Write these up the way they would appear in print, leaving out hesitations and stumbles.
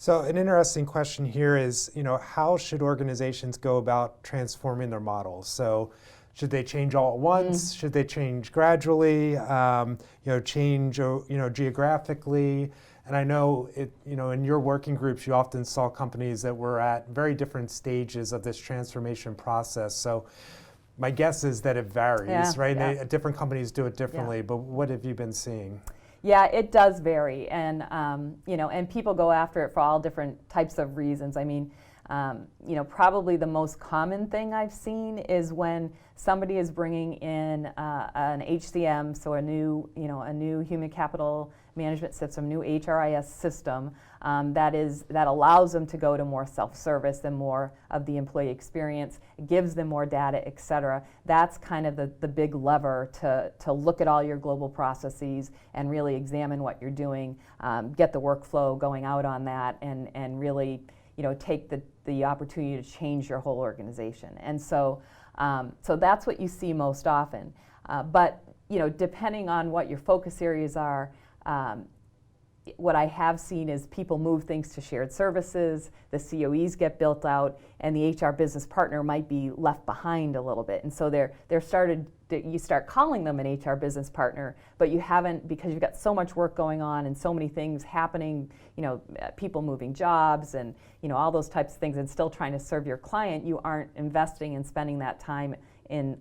So an interesting question here is, how should organizations go about transforming their models? So should they change all at once? Should they change gradually? Change, geographically? And I know in your working groups, you often saw companies that were at very different stages of this transformation process. So my guess is that it varies, right? Yeah. Different companies do it differently, but what have you been seeing? Yeah, it does vary, and and people go after it for all different types of reasons. I mean, probably the most common thing I've seen is when somebody is bringing in an HCM, so a new human capital management system, new HRIS system that allows them to go to more self-service and more of the employee experience, gives them more data, et cetera. That's kind of the big lever to look at all your global processes and really examine what you're doing, get the workflow going out on that, and really take the opportunity to change your whole organization. And so that's what you see most often. But depending on what your focus areas are, what I have seen is people move things to shared services, the COEs get built out, and the HR business partner might be left behind a little bit. And so you start calling them an HR business partner, but you haven't, because you've got so much work going on and so many things happening, people moving jobs and all those types of things, and still trying to serve your client, you aren't investing and spending that time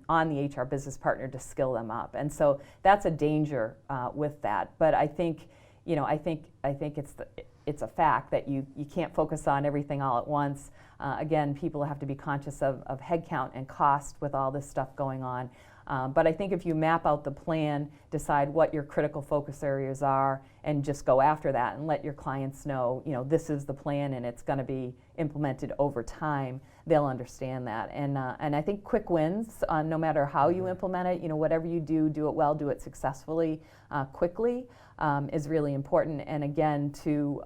on the HR business partner to skill them up. And so that's a danger with that. But I think it's a fact that you can't focus on everything all at once. Again, people have to be conscious of headcount and cost with all this stuff going on. But I think if you map out the plan, decide what your critical focus areas are, and just go after that and let your clients know, this is the plan and it's going to be implemented over time, they'll understand that. And I think quick wins, no matter how you implement it, whatever you do it well, do it successfully, quickly, is really important. And again, to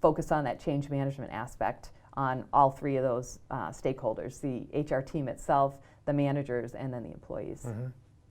focus on that change management aspect on all three of those stakeholders, the HR team itself, the managers, and then the employees.